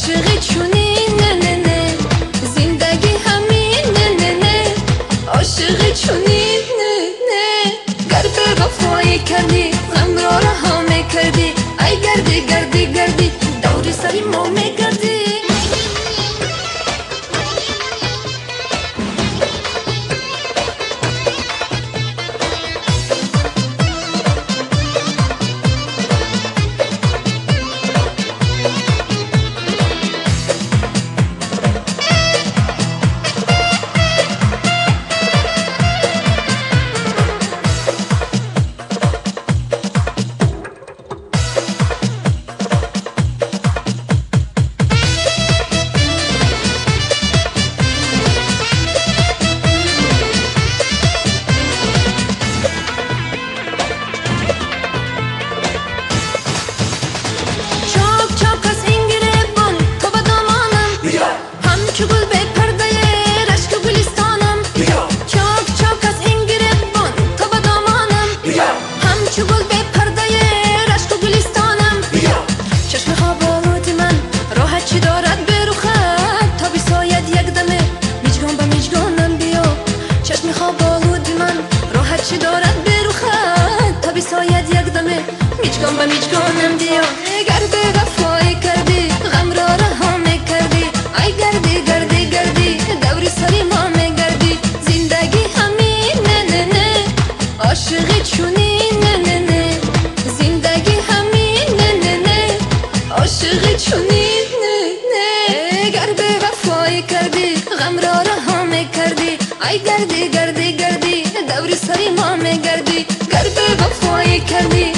عاشقی چونی نه نه نه زندگی همین نه نه نه عاشقی چونی نه نه گر به وفایی کردی غم را رها میکردی ای گردی گردی گردی دور سری ما میگردی چی دارد بروخد تا بساید یک دمه میچگان به میچگانم بیا گر به وفایی کردی غم را رها میکردی ای گردی گردی گردی دوری سری ما میگردی زندگی همین نه نه نه عاشقی چونی نه نه نه زندگی همین نه نه نه عاشقی چونی نه نه گر به وفایی کردی غم را رها میکردی ای گردی گردی گردی دوری سری ما میگردی گر به وفایی کردی